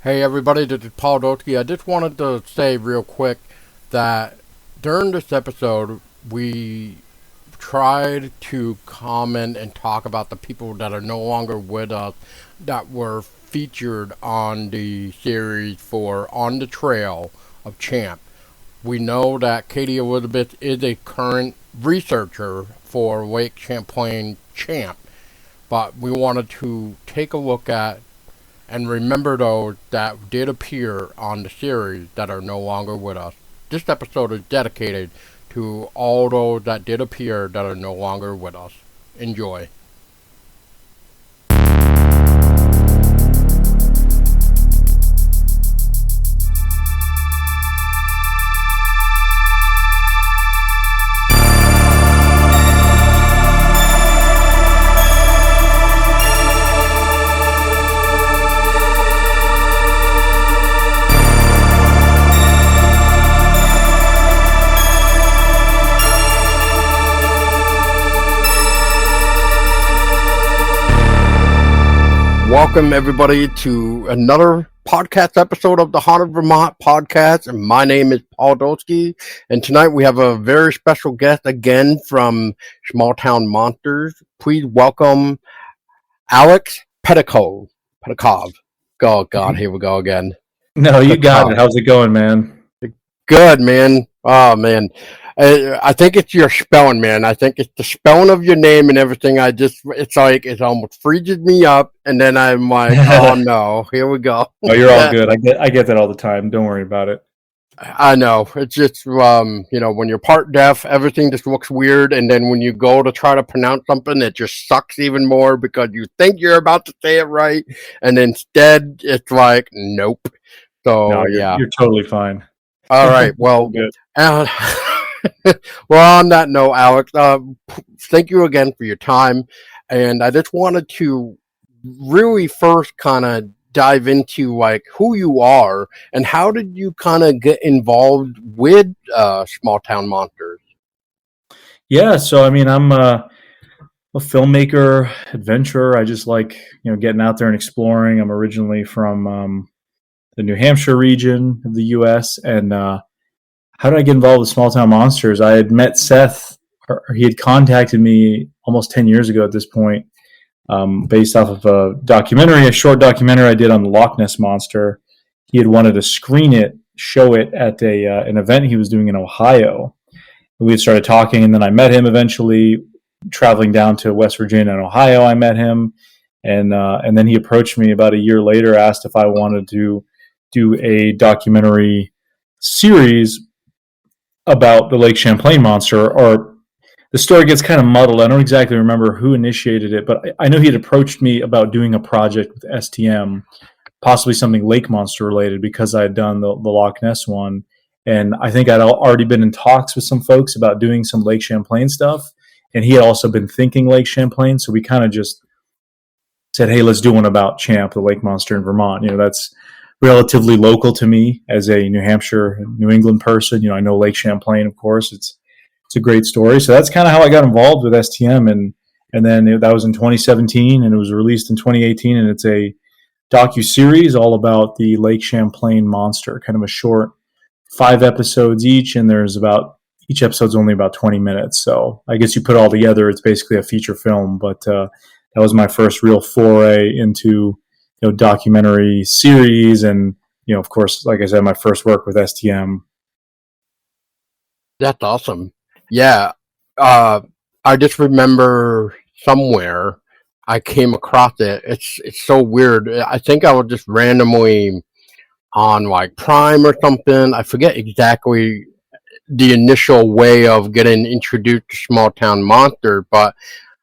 Hey everybody, this is Paul Dotsky. I just wanted to say real quick that during this episode, we tried to comment and talk about the people that are no longer with us that were featured on the series for On the Trail of Champ. We know that Katie Elizabeth is a current researcher for Lake Champlain Champ, but we wanted to take a look at and remember those that did appear on the series that are no longer with us. This episode is dedicated to all those that did appear that are no longer with us. Enjoy. Welcome everybody to another podcast episode of the Haunted Vermont podcast. And my name is Paul Dotsky, and tonight we have a very special guest again from Small Town Monsters. Please welcome Alex Petakov. Oh God, here we go again. No, you got it. How's it going, man? Good, man. Oh man, I think it's your spelling, man. I think it's the spelling of your name and everything. It's like it almost freezes me up, and then I'm like, oh no, here we go. Oh, you're all good. I get that all the time. Don't worry about it. I know. It's just, when you're part deaf, everything just looks weird, and then when you go to try to pronounce something, it just sucks even more because you think you're about to say it right, and instead it's like, nope. So no, you're totally fine. All right. Well, good. Well, on that note, Alex, thank you again for your time. And I just wanted to really first kind of dive into like who you are and how did you kind of get involved with Small Town Monsters? Yeah. So, I mean, I'm a filmmaker, adventurer. I just like, getting out there and exploring. I'm originally from the New Hampshire region of the U.S. And how did I get involved with Small Town Monsters? I had met Seth, or he had contacted me almost 10 years ago at this point, based off of a short documentary I did on the Loch Ness Monster. He had wanted to show it at an event he was doing in Ohio. We had started talking, and then I met him eventually, traveling down to West Virginia and Ohio. I met him, and then he approached me about a year later, asked if I wanted to do a documentary series about the Lake Champlain monster. Or the story gets kind of muddled. I don't exactly remember who initiated it, but I know he had approached me about doing a project with STM, possibly something lake monster related, because I had done the Loch Ness one. And I think I'd already been in talks with some folks about doing some Lake Champlain stuff. And he had also been thinking Lake Champlain. So we kind of just said, hey, let's do one about Champ, the lake monster in Vermont. That's relatively local to me as a New Hampshire, New England person. I know Lake Champlain, of course. It's a great story. So that's kind of how I got involved with STM. And then that was in 2017, and it was released in 2018. And it's a docu-series all about the Lake Champlain monster, kind of a short 5 episodes each. And each episode's only about 20 minutes. So I guess you put it all together, it's basically a feature film. But that was my first real foray into documentary series, and of course, like I said, my first work with STM. That's awesome. Yeah, I just remember somewhere I came across it. It's so weird. I think I was just randomly on like Prime or something. I forget exactly the initial way of getting introduced to Small Town Monsters, but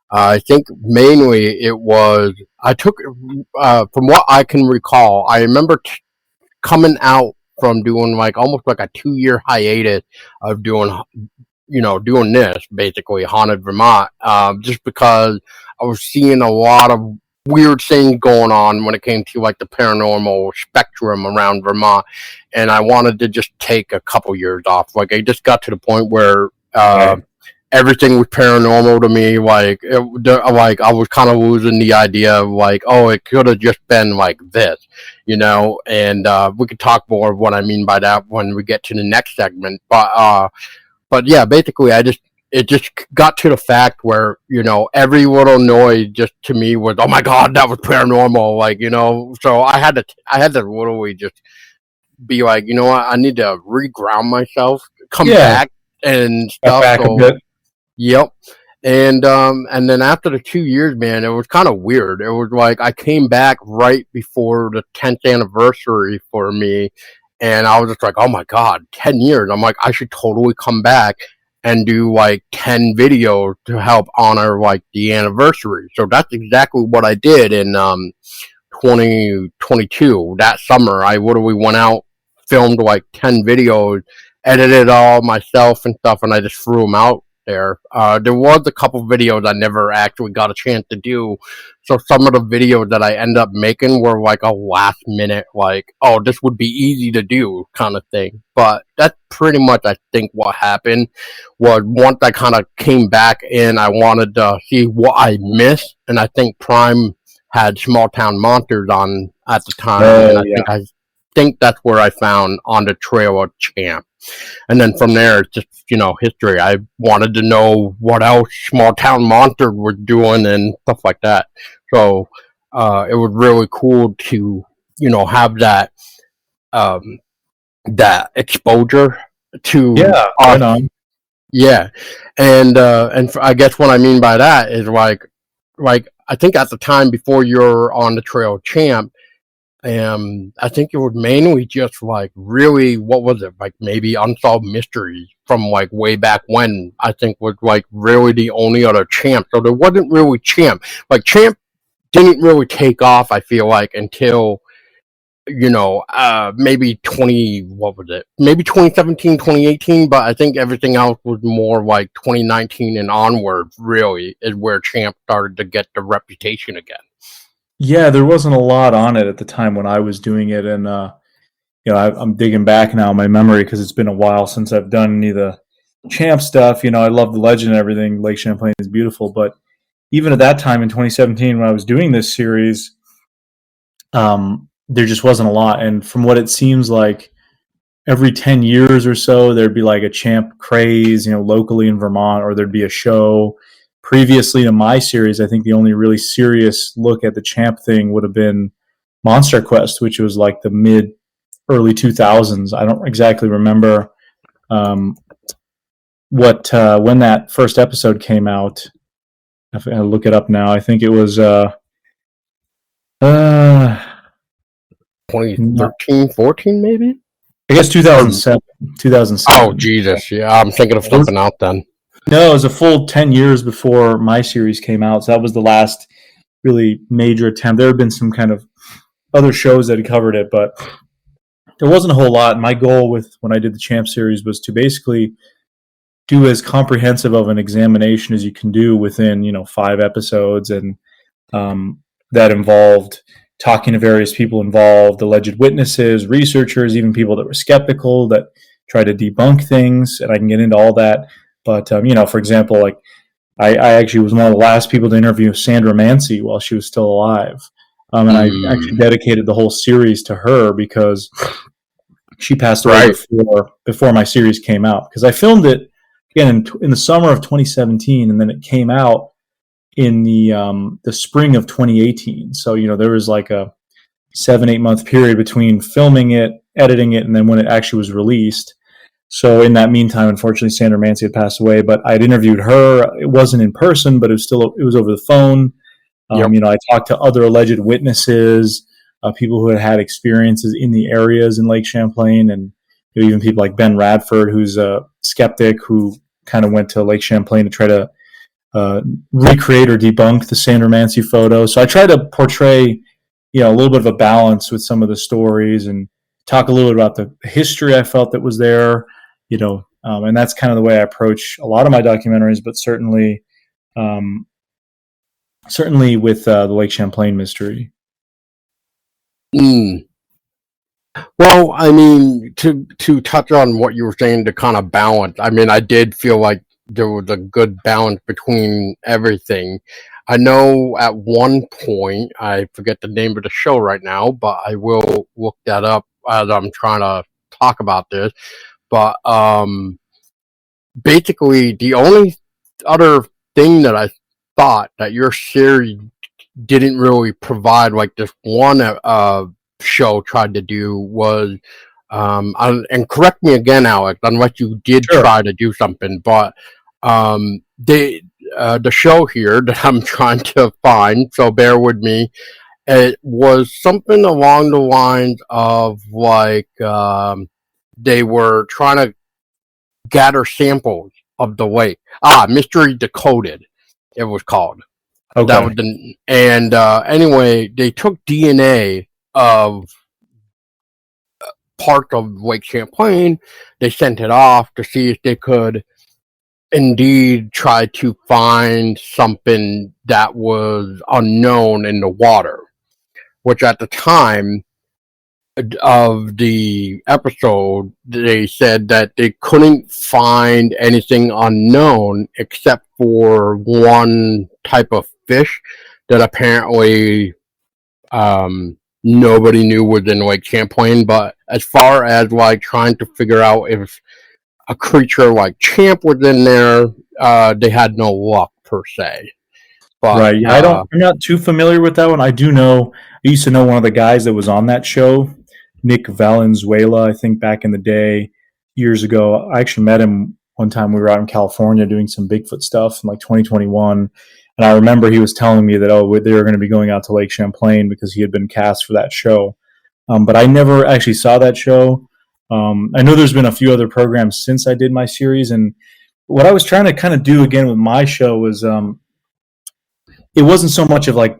I think mainly it was, I took, from what I can recall, I remember coming out from doing like almost like a 2-year hiatus of doing this, basically, Haunted Vermont, just because I was seeing a lot of weird things going on when it came to like the paranormal spectrum around Vermont, and I wanted to just take a couple years off. Like I just got to the point where everything was paranormal to me. Like I was kind of losing the idea of like, oh, it could have just been like this, And we could talk more of what I mean by that when we get to the next segment. But yeah, basically, it just got to the fact where every little noise just to me was, oh my god, that was paranormal, So I had to literally just be like, you know what, I need to reground myself, come Yeah, back and got stuff. back a So bit. yep. And then after the 2 years, man, it was kind of weird. It was like I came back right before the 10th anniversary for me, and I was just like, oh my god, 10 years. I'm like, I should totally come back and do like 10 videos to help honor like the anniversary. So that's exactly what I did in 2022. That summer, I literally went out, filmed like 10 videos, edited all myself and stuff, and I just threw them out there. There was a couple videos I never actually got a chance to do. So some of the videos that I end up making were like a last minute, like, oh, this would be easy to do kind of thing. But that's pretty much, I think, what happened was once I kind of came back in, I wanted to see what I missed. And I think Prime had Small Town Monsters on at the time. And Oh I yeah. think that's where I found On the Trail of Champ. And then from there, it's just, history. I wanted to know what else Small Town Monsters were doing and stuff like that. So it was really cool to, have um, that exposure to Yeah, us. right on. Yeah. And I guess what I mean by that is like I think at the time before you're On the Trail of Champ, I think it was mainly just like really, what was it, like maybe Unsolved Mysteries from like way back when, I think was like really the only other Champ. So there wasn't really Champ. Like Champ didn't really take off, I feel like, until, maybe what was it? Maybe 2017, 2018, but I think everything else was more like 2019 and onward, really, is where Champ started to get the reputation again. Yeah, there wasn't a lot on it at the time when I was doing it, and I'm digging back now in my memory because it's been a while since I've done any of the Champ stuff. I love the legend and everything. Lake Champlain is beautiful, but even at that time in 2017 when I was doing this series, there just wasn't a lot. And from what it seems like, every 10 years or so, there'd be like a Champ craze, locally in Vermont, or there'd be a show. Previously to my series, I think the only really serious look at the Champ thing would have been Monster Quest, which was like the mid early 2000s. I don't exactly remember when that first episode came out. I look it up now. I think it was 2013, 14, maybe? I guess 2007. 2007. Oh, Jesus. Yeah, I'm thinking of something else then. No, it was a full 10 years before my series came out. So that was the last really major attempt. There have been some kind of other shows that had covered it, but there wasn't a whole lot. My goal with when I did the Champ series was to basically do as comprehensive of an examination as you can do within 5 episodes, and that involved talking to various people involved, alleged witnesses, researchers, even people that were skeptical that tried to debunk things, and I can get into all that. But for example, like I actually was one of the last people to interview Sandra Mancy while she was still alive, and I actually dedicated the whole series to her because she passed away before my series came out. Because I filmed it again in the summer of 2017, and then it came out in the spring of 2018. So there was like a 7-8 month period between filming it, editing it, and then when it actually was released. So in that meantime, unfortunately, Sandra Mancy had passed away. But I'd interviewed her. It wasn't in person, but it was over the phone. Yep. I talked to other alleged witnesses, people who had had experiences in the areas in Lake Champlain, and even people like Ben Radford, who's a skeptic who kind of went to Lake Champlain to try to recreate or debunk the Sandra Mancy photo. So I try to portray, a little bit of a balance with some of the stories and talk a little bit about the history I felt that was there, and that's kind of the way I approach a lot of my documentaries, but certainly with the Lake Champlain mystery. Well, I mean, to touch on what you were saying, to kind of balance, I mean, I did feel like there was a good balance between everything. I know at one point, I forget the name of the show right now, but I will look that up as I'm trying to talk about this. But basically, the only other thing that I thought that your series didn't really provide, like this one show tried to do, was and correct me again, Alex, unless you did Sure. try to do something, but they the show here that I'm trying to find, so bear with me. It was something along the lines of like they were trying to gather samples of the lake. Mystery Decoded, it was called. That was Okay. and anyway, they took DNA of part of Lake Champlain. They sent it off to see if they could indeed try to find something that was unknown in the water, which at the time of the episode, they said that they couldn't find anything unknown except for one type of fish that apparently nobody knew was in Lake Champlain. But as far as like trying to figure out if a creature like Champ was in there, they had no luck per se. But Right. Yeah, I'm not too familiar with that one. I do know, I used to know one of the guys that was on that show, Nick Valenzuela, I think back in the day, years ago. I actually met him one time. We were out in California doing some Bigfoot stuff in like 2021. And I remember he was telling me that, oh, they were going to be going out to Lake Champlain because he had been cast for that show. But I never actually saw that show. I know there's been a few other programs since I did my series. And what I was trying to kind of do again with my show was, it wasn't so much of like,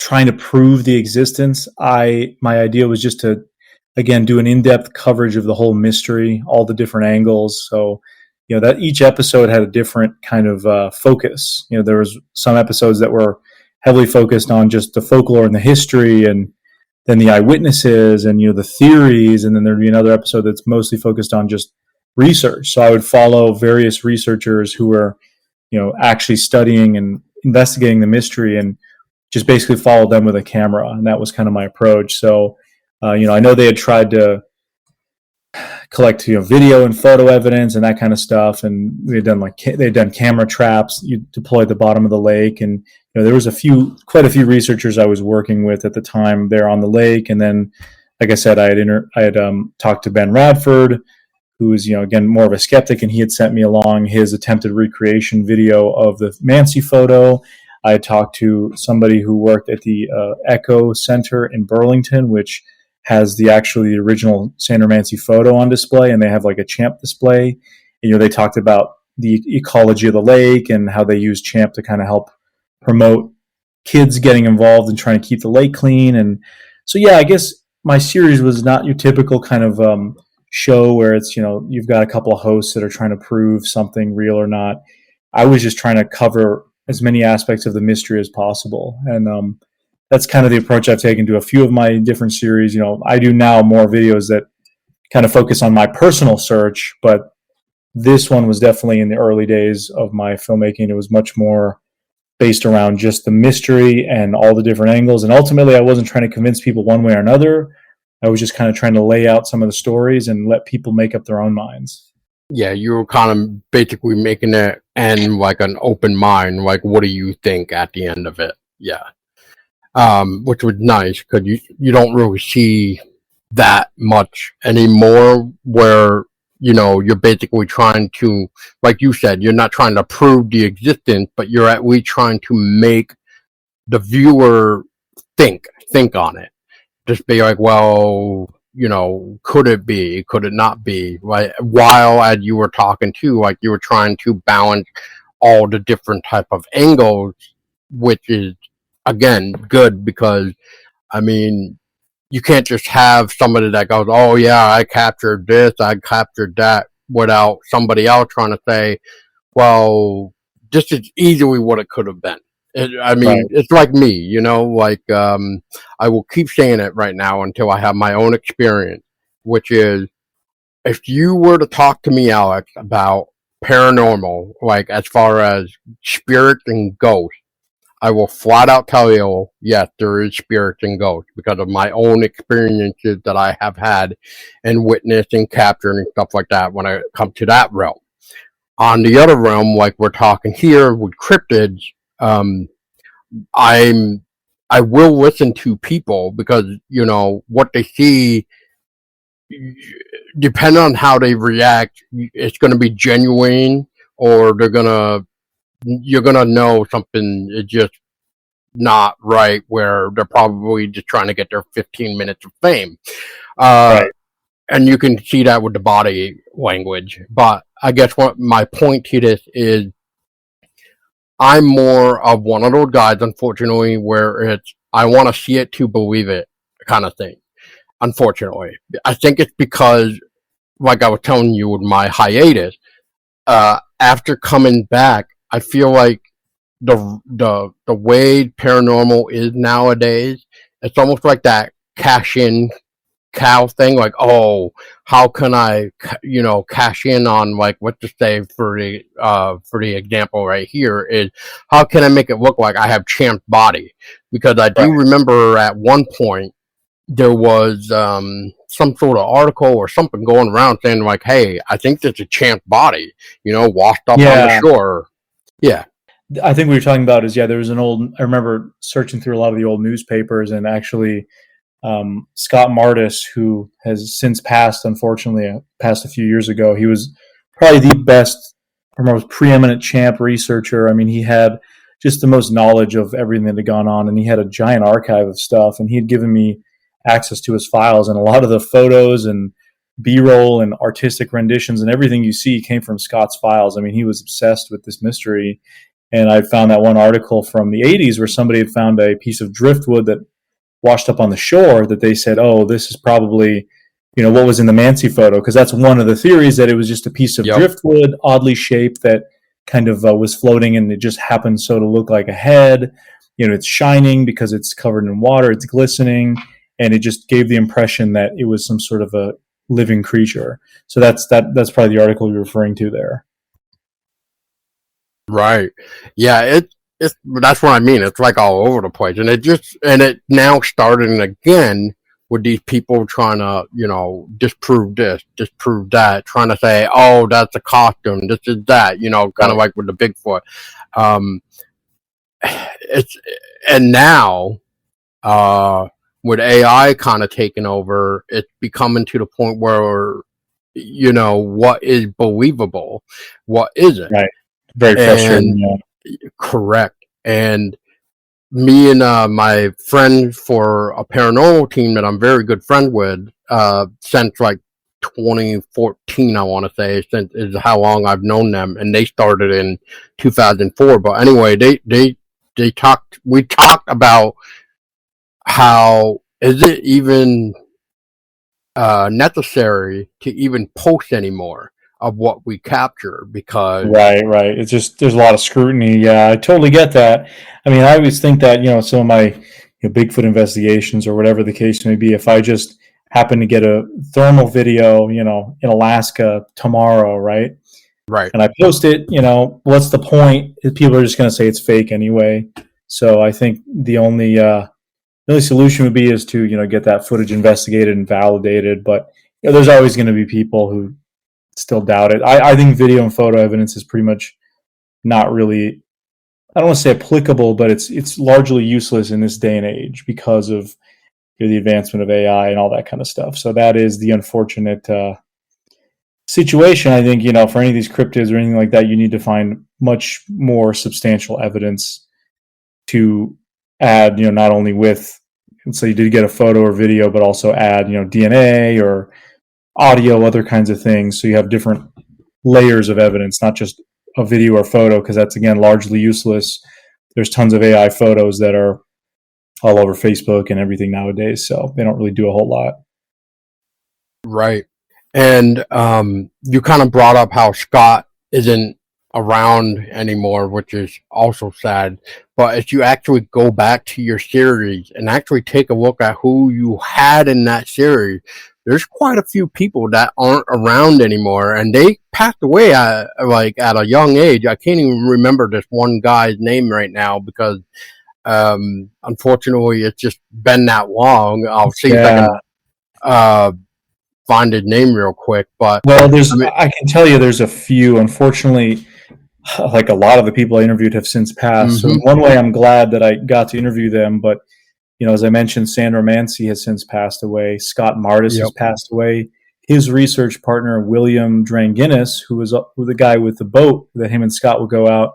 trying to prove the existence. My idea was just to again do an in-depth coverage of the whole mystery, all the different angles. So that each episode had a different kind of focus. There was some episodes that were heavily focused on just the folklore and the history, and then the eyewitnesses and the theories, and then there'd be another episode that's mostly focused on just research. So I would follow various researchers who were actually studying and investigating the mystery, and just basically follow them with a camera. And that was kind of my approach. So, I know they had tried to collect, video and photo evidence and that kind of stuff. And they'd done camera traps. You deploy at the bottom of the lake. And, there was quite a few researchers I was working with at the time there on the lake. And then, like I said, I had talked to Ben Radford, who is, again, more of a skeptic, and he had sent me along his attempted recreation video of the Mansi photo. I talked to somebody who worked at the Echo Center in Burlington, which has the original Sandor Mansi photo on display, and they have like a Champ display. And, they talked about the ecology of the lake and how they use Champ to kind of help promote kids getting involved and trying to keep the lake clean. And so, yeah, I guess my series was not your typical kind of show where it's, you've got a couple of hosts that are trying to prove something real or not. I was just trying to cover as many aspects of the mystery as possible. And that's kind of the approach I've taken to a few of my different series. I do now more videos that kind of focus on my personal search, but this one was definitely in the early days of my filmmaking. It was much more based around just the mystery and all the different angles. And ultimately, I wasn't trying to convince people one way or another. I was just kind of trying to lay out some of the stories and let people make up their own minds. yeah, you were kind of basically making it end like an open mind, like what do you think at the end of it? Yeah. Which was nice because you don't really see that much anymore where, you're basically trying to, like you said, you're not trying to prove the existence, but you're at least trying to make the viewer think on it. Just be like, well, could it be? Could it not be? Right? While as you were talking too, like you were trying to balance all the different type of angles, which is again good because I mean you can't just have somebody that goes, oh yeah, I captured this, I captured that, without somebody else trying to say, well, this is easily what it could have been. I mean, Right. it's like me, like I will keep saying it right now until I have my own experience, which is if you were to talk to me, Alex, about paranormal, like as far as spirits and ghosts, I will flat out tell you, yes, there is spirits and ghosts because of my own experiences that I have had and witnessed and captured and stuff like that when I come to that realm. On the other realm, like we're talking here with cryptids, um, I'm I will listen to people because what they see, depending on how they react, it's going to be genuine, or you're gonna know something is just not right, where they're probably just trying to get their 15 minutes of fame. Uh, Right. and you can see that with the body language. But I guess what my point to this is, I'm more of one of those guys, unfortunately, where it's I want to see it to believe it kind of thing. Unfortunately, I think it's because, like I was telling you with my hiatus, after coming back, I feel like the way paranormal is nowadays, it's almost like that cash in cow thing. Like, oh, how can I, cash in on, like, what to say for the example right here is, how can I make it look like I have Champ's body? Because I do Right. remember at one point there was some sort of article or something going around saying like, hey, I think there's a Champ's body, washed up on the Yeah. shore. Yeah. I think what you're talking about is, yeah, there was I remember searching through a lot of the old newspapers, and actually Scott Martis, who has since passed, unfortunately, passed a few years ago. He was probably the best or most preeminent Champ researcher. I mean, he had just the most knowledge of everything that had gone on, and he had a giant archive of stuff, and he had given me access to his files, and a lot of the photos and B-roll and artistic renditions and everything you see came from Scott's files. I mean, he was obsessed with this mystery. And I found that one article from the 80s where somebody had found a piece of driftwood that washed up on the shore, that they said, oh, this is probably, what was in the Mansi photo. Because that's one of the theories, that it was just a piece of Yep. driftwood, oddly shaped, that kind of was floating, and it just happened so to look like a head. It's shining because it's covered in water, it's glistening, and it just gave the impression that it was some sort of a living creature. So that's probably the article you're referring to there. Right. Yeah, it's that's what I mean. It's like all over the place. And it now starting again with these people trying to, disprove this, disprove that, trying to say, oh, that's a costume, this is that, kind of like with the Bigfoot. Um it's and now with AI kind of taking over, it's becoming to the point where what is believable, what isn't. Right. Very frustrating. And Yeah. correct. And me and my friend for a paranormal team that I'm very good friend with, since like 2014, I want to say, since is how long I've known them, and they started in 2004. But anyway, we talked about how is it even necessary to even post anymore of what we capture, because Right. It's just, there's a lot of scrutiny. Yeah, I totally get that. I mean, I always think that, some of my Bigfoot investigations or whatever the case may be, if I just happen to get a thermal video, in Alaska tomorrow, right? right. And I post it, what's the point? People are just going to say it's fake anyway. So I think the only solution would be is to, get that footage investigated and validated. But there's always going to be people who still doubt it. I think video and photo evidence is pretty much not really, I don't want to say applicable, but it's largely useless in this day and age because of the advancement of AI and all that kind of stuff. So that is the unfortunate situation. I think, for any of these cryptids or anything like that, you need to find much more substantial evidence to add, not only with, so you did get a photo or video, but also add, DNA or audio, other kinds of things. So you have different layers of evidence, not just a video or photo, because that's, again, largely useless. There's tons of AI photos that are all over Facebook and everything nowadays, so they don't really do a whole lot. Right. And you kind of brought up how Scott isn't around anymore, which is also sad. But if you actually go back to your series and actually take a look at who you had in that series, there's quite a few people that aren't around anymore, and they passed away at a young age. I can't even remember this one guy's name right now because unfortunately it's just been that long. I'll see if I Yeah. can find his name real quick. But Well, I mean, I can tell you there's a few. Unfortunately, like a lot of the people I interviewed have since passed. So in hmm one way, I'm glad that I got to interview them. But as I mentioned, Sandra Mancy has since passed away. Scott Martis has yep, passed away. His research partner, William Dranginis, who was the guy with the boat that him and Scott would go out,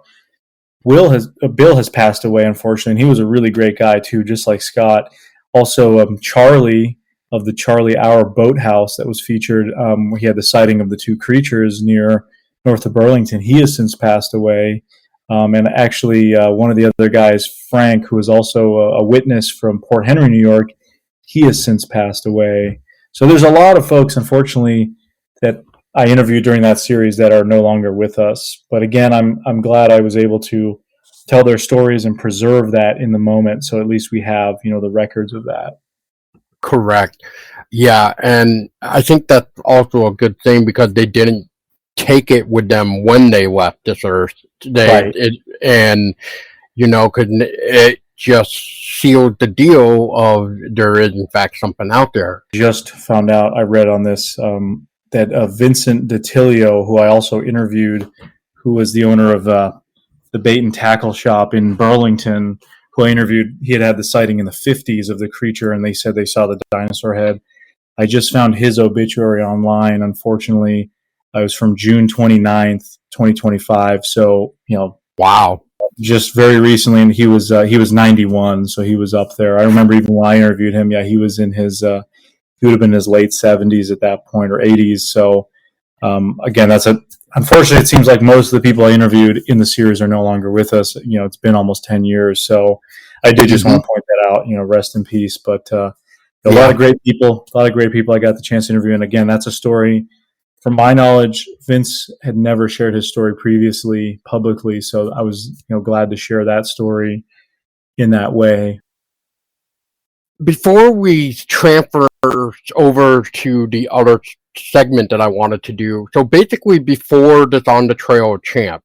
Bill has passed away, unfortunately, and he was a really great guy too, just like Scott. Also, Charlie of the Charlie Hour Boathouse that was featured. He had the sighting of the two creatures near north of Burlington. He has since passed away. And actually, one of the other guys, Frank, who was also a witness from Port Henry, New York, he has since passed away. So there's a lot of folks, unfortunately, that I interviewed during that series that are no longer with us. But again, I'm glad I was able to tell their stories and preserve that in the moment. So at least we have the records of that. correct. Yeah, and I think that's also a good thing because they didn't take it with them when they left this earth. Right. And because it just sealed the deal of there is in fact something out there. Just found out, I read on this, that Vincent DeTilio, who I also interviewed, who was the owner of the bait and tackle shop in Burlington, who I interviewed, he had the sighting in the 50s of the creature, and they said they saw the dinosaur head. I just found his obituary online. Unfortunately, I was from June 29th, 2025. So, Wow. just very recently, and he was 91, so he was up there. I remember even when I interviewed him, yeah, he was in his he would have been in his late 70s at that point, or 80s. So again, unfortunately, it seems like most of the people I interviewed in the series are no longer with us. It's been almost 10 years, so I did just want to point that out. Rest in peace. But a lot of great people I got the chance to interview, and again, that's a story. From my knowledge, Vince had never shared his story previously publicly, so I was glad to share that story in that way. Before we transfer over to the other segment that I wanted to do, so basically before this On the Trail of Champ,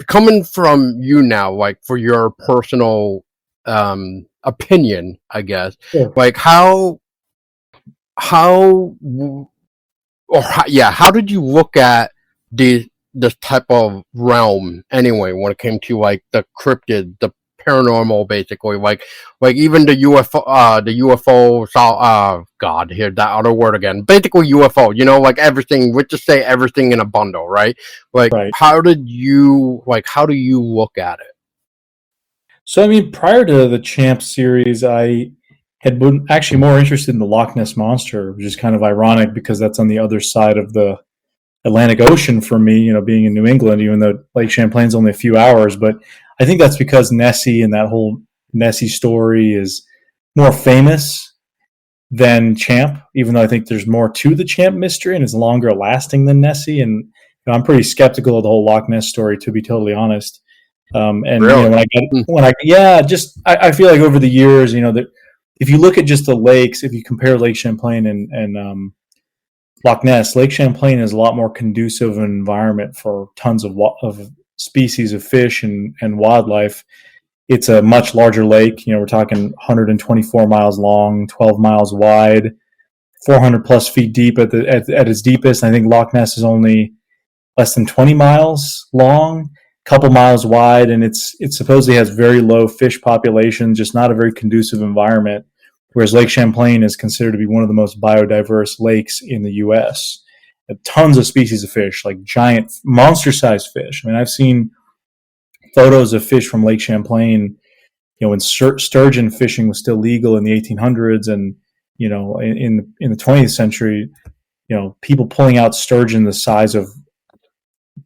coming from you now, like for your personal opinion, I guess, Sure. like how did you look at this type of realm anyway when it came to like the cryptid, the paranormal, basically, like even the UFO God, here that other word again, basically UFO, like everything, we just say everything in a bundle, right? Like Right. how do you look at it? So, I mean, prior to the Champ series, I had been actually more interested in the Loch Ness Monster, which is kind of ironic because that's on the other side of the Atlantic Ocean for me, being in New England, even though Lake Champlain's only a few hours. But I think that's because Nessie and that whole Nessie story is more famous than Champ, even though I think there's more to the Champ mystery and it's longer lasting than Nessie. And I'm pretty skeptical of the whole Loch Ness story, to be totally honest. And Really? I feel like over the years, that if you look at just the lakes, if you compare Lake Champlain and Loch Ness, Lake Champlain is a lot more conducive environment for tons of species of fish and wildlife. It's a much larger lake. We're talking 124 miles long, 12 miles wide, 400 plus feet deep at its deepest. I think Loch Ness is only less than 20 miles long, couple miles wide, and it supposedly has very low fish populations, just not a very conducive environment. Whereas Lake Champlain is considered to be one of the most biodiverse lakes in the U.S. Tons of species of fish, like giant, monster-sized fish. I mean, I've seen photos of fish from Lake Champlain, when sturgeon fishing was still legal in the 1800s, and in the 20th century, people pulling out sturgeon the size of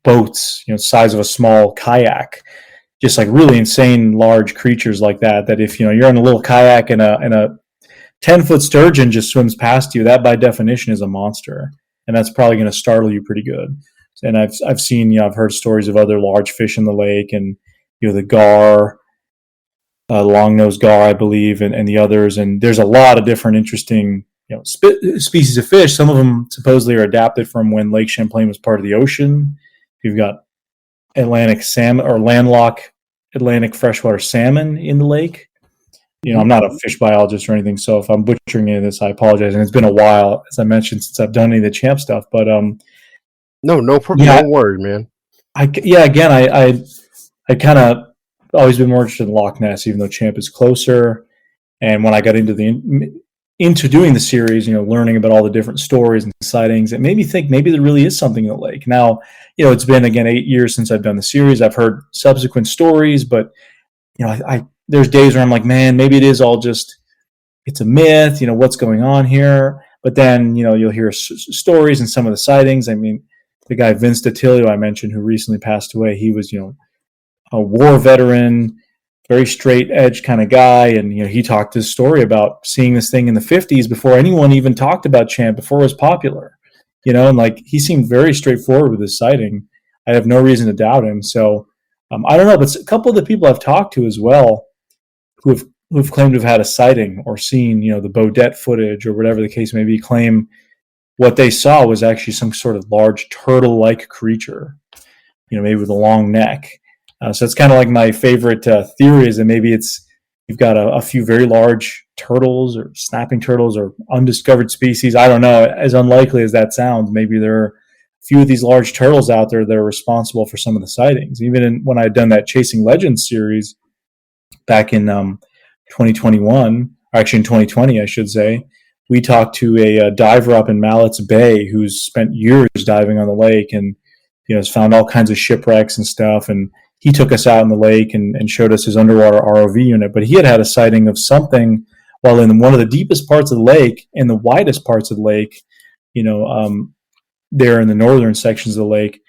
boats, size of a small kayak, just like really insane large creatures like that. That if you're in a little kayak and a 10-foot sturgeon just swims past you, that by definition is a monster, and that's probably going to startle you pretty good. And I've seen, I've heard stories of other large fish in the lake, and the gar, long-nosed gar, I believe, and the others. And there's a lot of different interesting species of fish. Some of them supposedly are adapted from when Lake Champlain was part of the ocean. You've got Atlantic salmon or landlocked Atlantic freshwater salmon in the lake. I'm not a fish biologist or anything, so if I'm butchering any of this, I apologize. And it's been a while, as I mentioned, since I've done any of the Champ stuff. But no worries, man. I kind of always been more interested in Loch Ness, even though Champ is closer. And when I got into doing the series, learning about all the different stories and sightings, it made me think maybe there really is something in the lake. Now, it's been again 8 years since I've done the series. I've heard subsequent stories, but there's days where I'm like, man, maybe it is all just, it's a myth, what's going on here. But then, you'll hear stories and some of the sightings. I mean, the guy Vince DiTilio I mentioned, who recently passed away, he was, a war veteran, very straight edge kind of guy. And, he talked his story about seeing this thing in the 50s before anyone even talked about Champ, before it was popular, and like, he seemed very straightforward with his sighting. I have no reason to doubt him. So I don't know, but a couple of the people I've talked to as well, who've claimed to have had a sighting or seen, the Bodette footage or whatever the case may be, claim what they saw was actually some sort of large turtle-like creature, maybe with a long neck. So it's kind of like my favorite theory is that maybe you've got a few very large turtles or snapping turtles or undiscovered species. I don't know. As unlikely as that sounds, maybe there are a few of these large turtles out there that are responsible for some of the sightings. Even when I had done that Chasing Legends series back in 2021, or actually in 2020, I should say, we talked to a diver up in Mallett's Bay who's spent years diving on the lake and has found all kinds of shipwrecks and stuff. And he took us out in the lake and showed us his underwater ROV unit. But he had a sighting of something while in one of the deepest parts of the lake and the widest parts of the lake, there in the northern sections of the lake.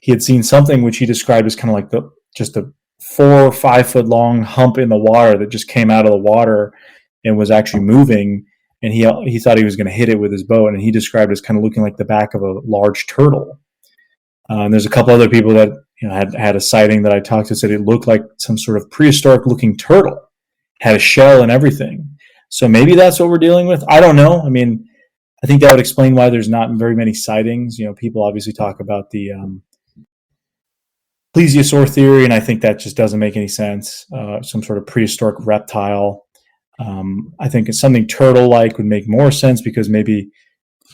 He had seen something which he described as kind of like just a 4 or 5 foot long hump in the water that just came out of the water and was actually moving. And he thought he was going to hit it with his boat. And he described it as kind of looking like the back of a large turtle. And there's a couple other people that had a sighting that I talked to, said it looked like some sort of prehistoric looking turtle, had a shell and everything. So maybe that's what we're dealing with. I don't know. I mean, I think that would explain why there's not very many sightings. People obviously talk about the plesiosaur theory, and I think that just doesn't make any sense. Some sort of prehistoric reptile. I think it's something turtle-like would make more sense because maybe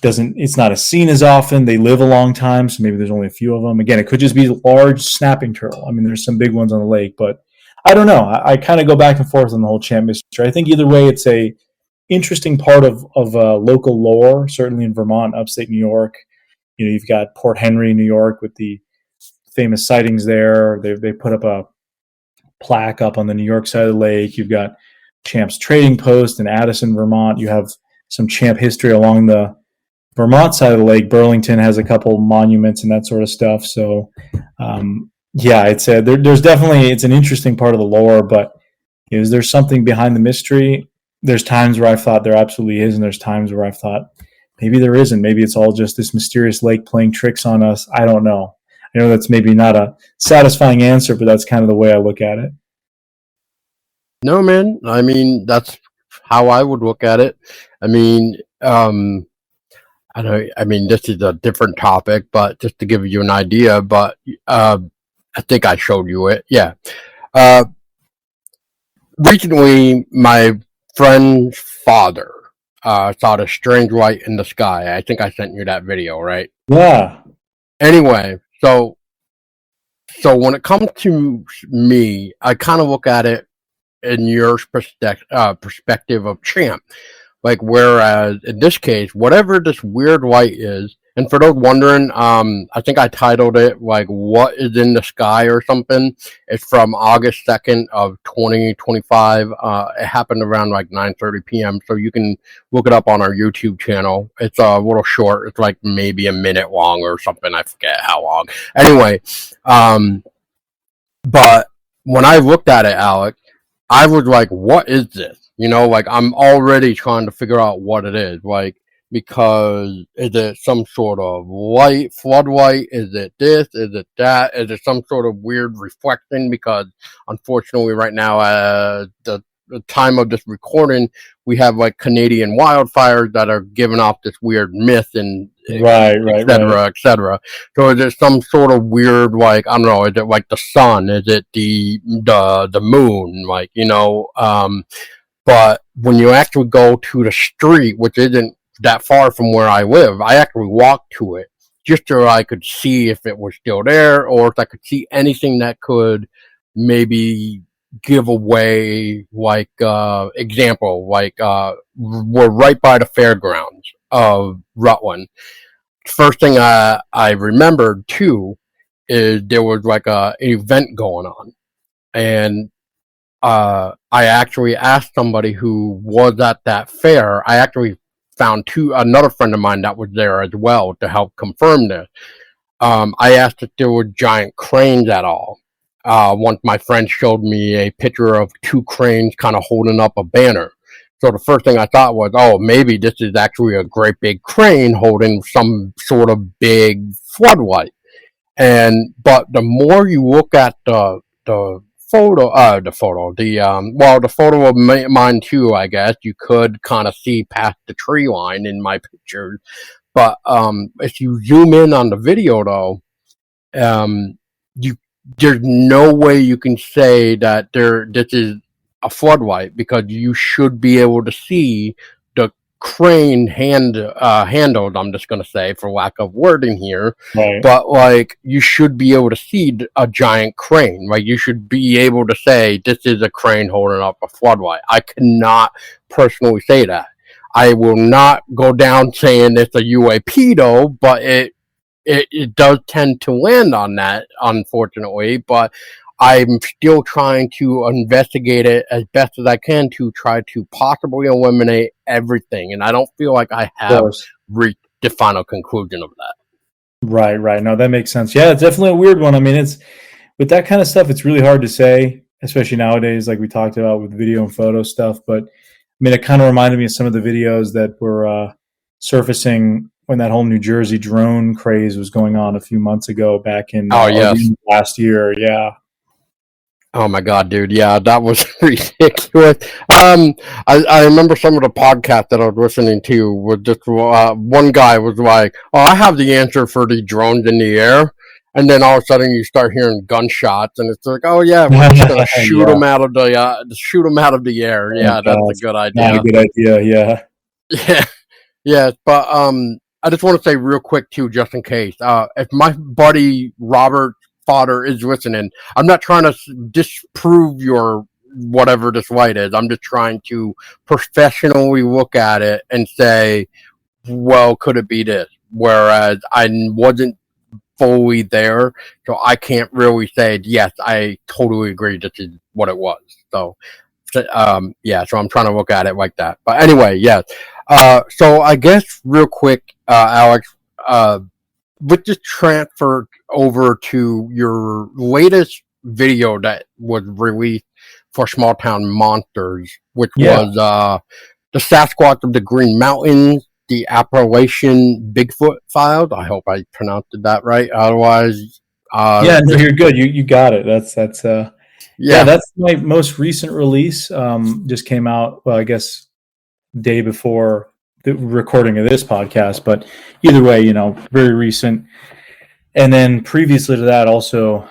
it's not as seen as often. They live a long time, so maybe there's only a few of them. Again, it could just be a large snapping turtle. I mean, there's some big ones on the lake, but I don't know. I kind of go back and forth on the whole Champ mystery. I think either way, it's a interesting part of local lore, certainly in Vermont, upstate New York. You've got Port Henry, New York, with the famous sightings there. They put up a plaque up on the New York side of the lake. You've got Champ's Trading Post in Addison, Vermont. You have some Champ history along the Vermont side of the lake. Burlington has a couple monuments and that sort of stuff. So, it's there's definitely, it's an interesting part of the lore, but is there something behind the mystery? There's times where I've thought there absolutely is, and there's times where I've thought maybe there isn't. Maybe it's all just this mysterious lake playing tricks on us. I don't know. I know that's maybe not a satisfying answer, but that's kind of the way I look at it. No, man. I mean, that's how I would look at it. I mean, I know. I mean, this is a different topic, but just to give you an idea. But I think I showed you it. Yeah. Recently, my friend's father saw the strange light in the sky. I think I sent you that video, right? Yeah. Anyway, so when it comes to me, I kind of look at it in your perspective of Champ. Like, whereas in this case, whatever this weird light is, and for those wondering, I think I titled it like "What is in the Sky" or something. It's from August 2nd of 2025. It happened around like 9:30 p.m. So you can look it up on our YouTube channel. It's a little short. It's like maybe a minute long or something. I forget how long. Anyway, but when I looked at it, Alex, I was like, "What is this?" Like, I'm already trying to figure out what it is. Like, because is it some sort of light, floodlight? Is it this? Is it that? Is it some sort of weird reflection? Because unfortunately right now, the the time of this recording, we have like Canadian wildfires that are giving off this weird myth and Right, et right, right. cetera, et cetera. So is it some sort of weird, like, I don't know, is it like the sun? Is it the moon? Like, but when you actually go to the street, which isn't that far from where I live, I actually walked to it just so I could see if it was still there or if I could see anything that could maybe give away, like, example, like, we're right by the fairgrounds of Rutland. First thing I remembered too is there was like an event going on, and I actually asked somebody who was at that fair. I actually found another friend of mine that was there as well to help confirm this. I asked if there were giant cranes at all. Once my friend showed me a picture of two cranes kind of holding up a banner. So the first thing I thought was, oh, maybe this is actually a great big crane holding some sort of big floodlight. But the more you look at the the photo of mine too, I guess you could kind of see past the tree line in my pictures. But if you zoom in on the video, though, you there's no way you can say that this is a floodlight because you should be able to see the crane handles. I'm just going to say, for lack of wording here, Right. but like you should be able to see a giant crane. Right, you should be able to say this is a crane holding up a floodlight. I cannot personally say that. I will not go down saying it's a UAP though, but it does tend to land on that, unfortunately. But I'm still trying to investigate it as best as I can to try to possibly eliminate everything. And I don't feel like I Of have course. reached the final conclusion of that. Right, right. No, that makes sense. Yeah, it's definitely a weird one. I mean, it's with that kind of stuff, it's really hard to say, especially nowadays, like we talked about with video and photo stuff. But I mean, it kind of reminded me of some of the videos that were surfacing when that whole New Jersey drone craze was going on a few months ago, back in Oh, yes. last year. Yeah. Oh my god, dude! Yeah, that was ridiculous. I remember some of the podcasts that I was listening to was just one guy was like, "Oh, I have the answer for the drones in the air," and then all of a sudden you start hearing gunshots, and it's like, "Oh yeah, we're just gonna shoot Yeah. them out of the air." Oh, Yeah, that's a God. good Not a idea. good idea. Yeah. Yeah, yeah, but I just want to say real quick too, just in case, if my buddy Robert father is listening, I'm not trying to disprove your whatever this light is. I'm just trying to professionally look at it and say, well, could it be this? Whereas I wasn't fully there, so I can't really say yes. I totally agree. This is what it was. So yeah, so I'm trying to look at it like that. But anyway, yeah. So I guess real quick, Alex, with this transfer over to your latest video that was released for Small Town Monsters, which Yeah. was the Sasquatch of the Green Mountains, the Appalachian Bigfoot Files. I hope I pronounced that right. Otherwise, Yeah, no, you're good. You got it. That's yeah, yeah. that's my most recent release. Just came out, well, I guess day before the recording of this podcast, but either way, very recent. And then previously to that, also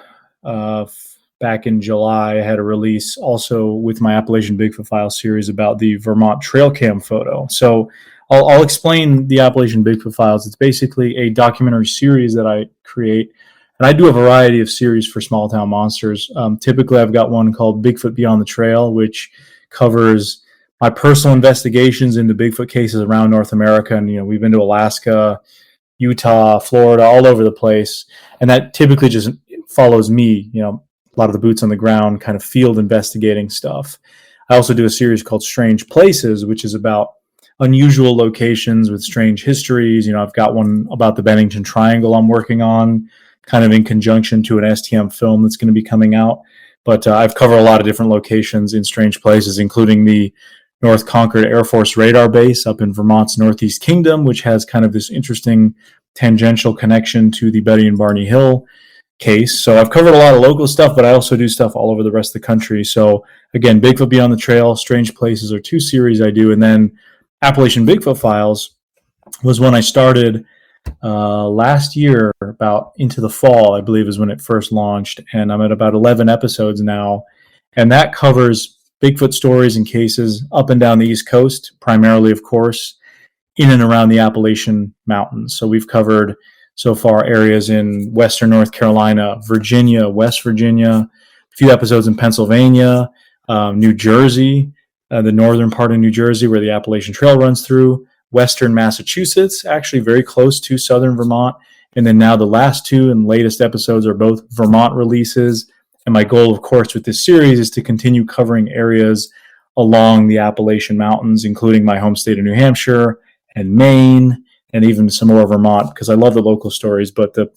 back in July, I had a release also with my Appalachian Bigfoot Files series about the Vermont trail cam photo. So I'll explain the Appalachian Bigfoot Files. It's basically a documentary series that I create. And I do a variety of series for Small Town Monsters. Typically, I've got one called Bigfoot Beyond the Trail, which covers my personal investigations into Bigfoot cases around North America. And, we've been to Alaska, Utah, Florida, all over the place. And that typically just follows me, a lot of the boots on the ground kind of field investigating stuff. I also do a series called Strange Places, which is about unusual locations with strange histories. I've got one about the Bennington Triangle I'm working on, kind of in conjunction to an STM film that's going to be coming out. But I've covered a lot of different locations in Strange Places, including the North Concord Air Force Radar Base up in Vermont's Northeast Kingdom, which has kind of this interesting tangential connection to the Betty and Barney Hill case. So I've covered a lot of local stuff, but I also do stuff all over the rest of the country. So again, Bigfoot Beyond the Trail, Strange Places are two series I do. And then Appalachian Bigfoot Files was when I started last year, about into the fall, I believe is when it first launched. And I'm at about 11 episodes now. And that covers Bigfoot stories and cases up and down the East Coast, primarily, of course, in and around the Appalachian Mountains. So we've covered so far areas in Western North Carolina, Virginia, West Virginia, a few episodes in Pennsylvania, New Jersey, the northern part of New Jersey where the Appalachian Trail runs through, Western Massachusetts, actually very close to southern Vermont. And then now the last two and latest episodes are both Vermont releases. And my goal, of course, with this series is to continue covering areas along the Appalachian Mountains, including my home state of New Hampshire and Maine, and even some more Vermont, because I love the local stories. But the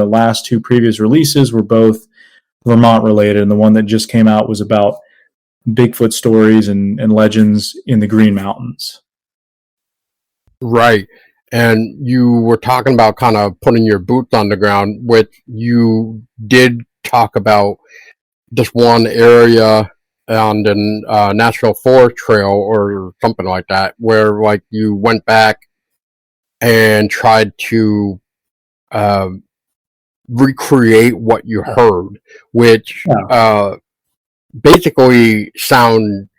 last two previous releases were both Vermont related, and the one that just came out was about Bigfoot stories and legends in the Green Mountains. Right. And you were talking about kind of putting your boots on the ground, which you did talk about this one area on the National Forest Trail or something like that, where like you went back and tried to recreate what you heard, which basically sound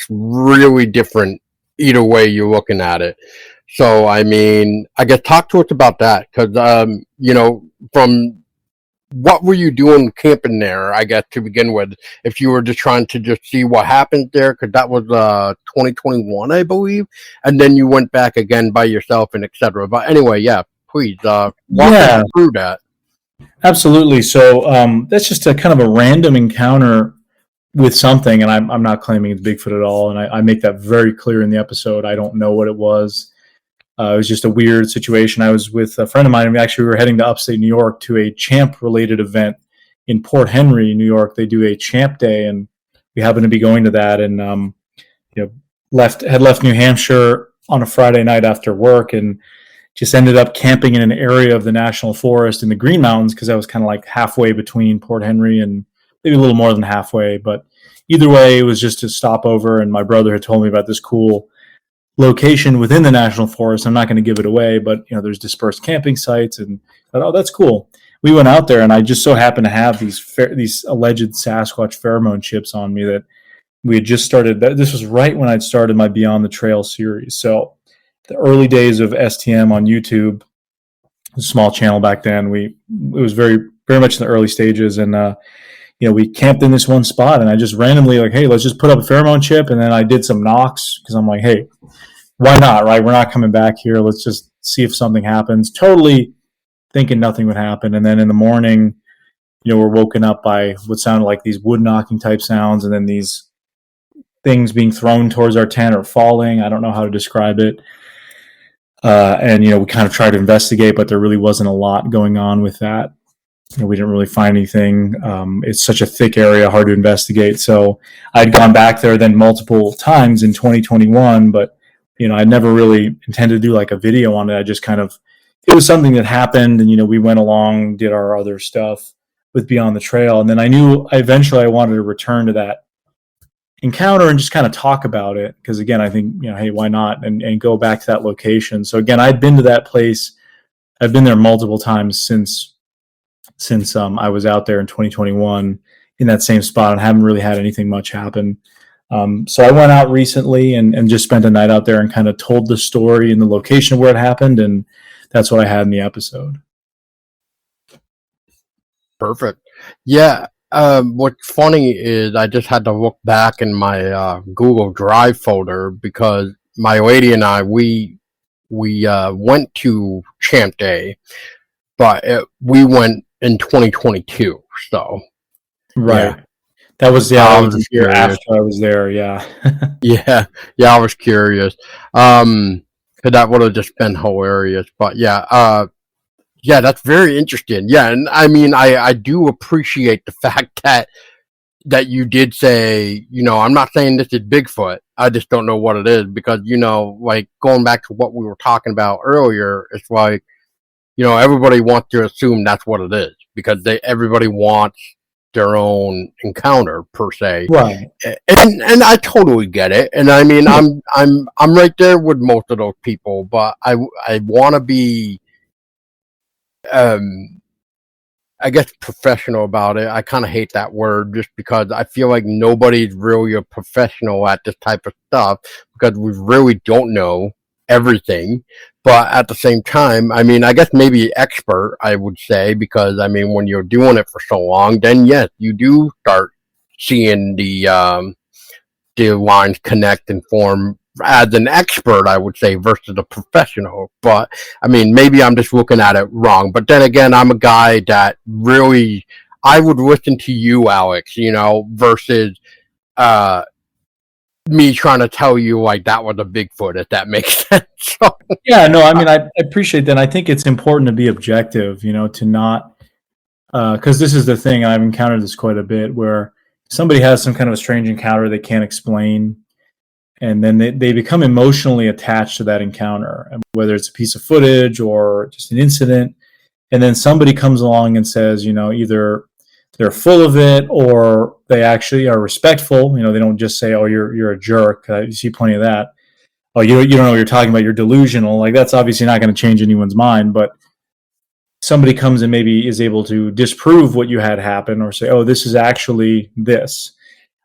really different either way you're looking at it. So, I mean, I guess talk to us about that, because, from what were you doing camping there, I guess, to begin with, if you were just trying to just see what happened there, because that was 2021, I believe, and then you went back again by yourself and etc. But anyway, yeah, please walk us through that. Absolutely. So that's just a kind of a random encounter with something, and I'm not claiming it's Bigfoot at all, and I make that very clear in the episode. I don't know what it was. It was just a weird situation. I was with a friend of mine, and we were heading to upstate New York to a champ-related event in Port Henry, New York. They do a champ day, and we happened to be going to that, and had left New Hampshire on a Friday night after work, and just ended up camping in an area of the National Forest in the Green Mountains, because I was kind of like halfway between Port Henry and maybe a little more than halfway. But either way, it was just a stopover, and my brother had told me about this cool location within the National Forest. I'm not going to give it away, but there's dispersed camping sites, and I thought, oh, that's cool. We went out there, and I just so happened to have these alleged Sasquatch pheromone chips on me that we had just started. This was right when I'd started my Beyond the Trail series. So the early days of STM on YouTube, a small channel back then. It was very, very much in the early stages, and we camped in this one spot, and I just randomly like, hey, let's just put up a pheromone chip, and then I did some knocks because I'm like, hey, why not, right? We're not coming back here. Let's just see if something happens. Totally thinking nothing would happen, and then in the morning, we're woken up by what sounded like these wood knocking type sounds, and then these things being thrown towards our tent or falling. I don't know how to describe it. And we kind of tried to investigate, but there really wasn't a lot going on with that. We didn't really find anything. It's such a thick area, hard to investigate. So I'd gone back there then multiple times in 2021, but I never really intended to do like a video on it. I just it was something that happened, and we went along, did our other stuff with Beyond the Trail, and then I knew eventually I wanted to return to that encounter and just kind of talk about it, because again, I think hey, why not, and go back to that location. So again, I'd been to that place. I've been there multiple times since I was out there in 2021 in that same spot, and haven't really had anything much happen. So I went out recently and just spent a night out there and kind of told the story and the location of where it happened, and that's what I had in the episode. Perfect. Yeah. What's funny is I just had to look back in my Google Drive folder, because my lady and I, we went to Champ Day, but we went in 2022. So right, that was the year after I was there. Yeah, yeah. I was curious. Because that would have just been hilarious. But yeah, that's very interesting. Yeah, and I mean, I do appreciate the fact that you did say, I'm not saying this is Bigfoot. I just don't know what it is, because, like going back to what we were talking about earlier, it's like everybody wants to assume that's what it is because everybody wants their own encounter per se, Right. and I totally get it. And I mean, Yeah. I'm right there with most of those people, but I want to be, um, I guess, professional about it. I kind of hate that word just because I feel like nobody's really a professional at this type of stuff because we really don't know everything. But at the same time, I mean, I guess maybe expert, I would say, because I mean, when you're doing it for so long, then yes, you do start seeing the lines connect and form as an expert, I would say, versus a professional. But I mean, maybe I'm just looking at it wrong. But then again, I'm a guy that really, I would listen to you, Alex, versus uh, me trying to tell you like that was a Bigfoot, if that makes sense. So, Yeah, no, I mean, I appreciate that. I think it's important to be objective, to not, because this is the thing, I've encountered this quite a bit, where somebody has some kind of a strange encounter they can't explain, and then they become emotionally attached to that encounter, whether it's a piece of footage or just an incident. And then somebody comes along and says, either they're full of it or they actually are respectful. They don't just say, "Oh, you're a jerk." You see plenty of that. "Oh, you don't know what you're talking about. You're delusional." Like, that's obviously not going to change anyone's mind. But somebody comes and maybe is able to disprove what you had happen or say, "Oh, this is actually this."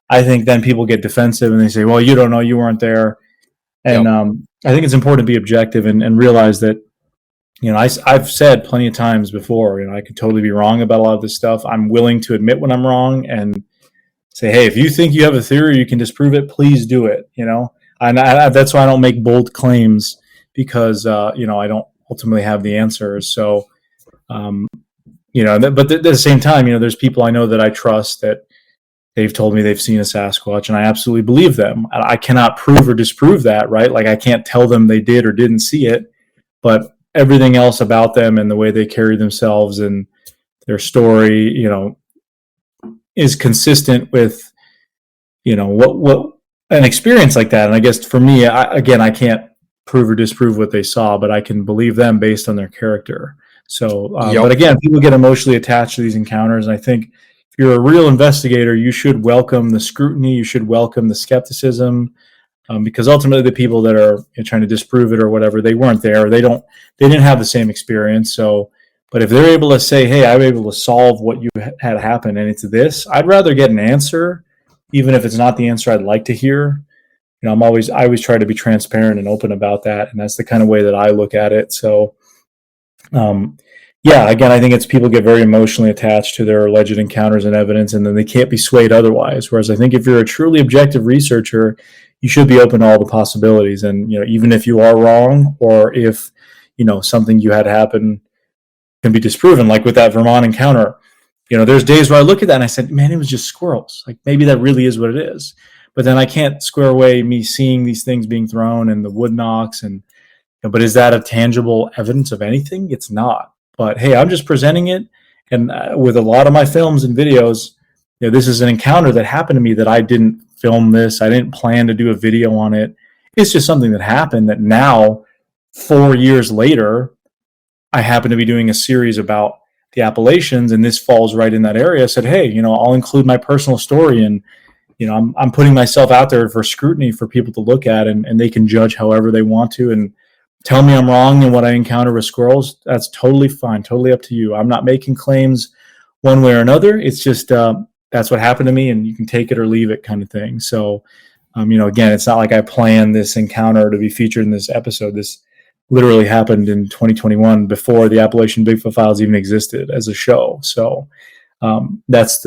I think then people get defensive and they say, "Well, you don't know. You weren't there." And yep. I think it's important to be objective and realize that, I've said plenty of times before, I could totally be wrong about a lot of this stuff. I'm willing to admit when I'm wrong and say, "Hey, if you think you have a theory, you can disprove it, please do it." And that's why I don't make bold claims, because, I don't ultimately have the answers. So, um, but at the same time, there's people I know that I trust that they've told me they've seen a Sasquatch, and I absolutely believe them. I cannot prove or disprove that, right? Like, I can't tell them they did or didn't see it, but everything else about them and the way they carry themselves and their story, is consistent with, what an experience like that. And I guess for me, I can't prove or disprove what they saw, but I can believe them based on their character. So, Yep. but again, people get emotionally attached to these encounters, and I think if you're a real investigator, you should welcome the scrutiny, you should welcome the skepticism, because ultimately the people that are trying to disprove it or whatever, they weren't there. They didn't have the same experience. So, but if they're able to say, "Hey, I'm able to solve what you had happen, and it's this," I'd rather get an answer, even if it's not the answer I'd like to hear. I always try to be transparent and open about that, and that's the kind of way that I look at it. So, um, yeah, again, I think it's people get very emotionally attached to their alleged encounters and evidence, and then they can't be swayed otherwise. Whereas I think if you're a truly objective researcher, you should be open to all the possibilities. And, even if you are wrong, or if, something you had happen can be disproven, like with that Vermont encounter, there's days where I look at that and I said, "Man, it was just squirrels. Like, maybe that really is what it is." But then I can't square away me seeing these things being thrown and the wood knocks and, but is that a tangible evidence of anything? It's not. But hey, I'm just presenting it. And with a lot of my films and videos, this is an encounter that happened to me that I didn't film this. I didn't plan to do a video on it. It's just something that happened that now, 4 years later, I happen to be doing a series about the Appalachians, and this falls right in that area. I said, "Hey, I'll include my personal story, and I'm putting myself out there for scrutiny for people to look at, and they can judge however they want to, and tell me I'm wrong in what I encounter with squirrels. That's totally fine, totally up to you. I'm not making claims one way or another. It's just that's what happened to me, and you can take it or leave it, kind of thing." So, again, it's not like I planned this encounter to be featured in this episode. This literally happened in 2021, before the Appalachian Bigfoot Files even existed as a show. So, that's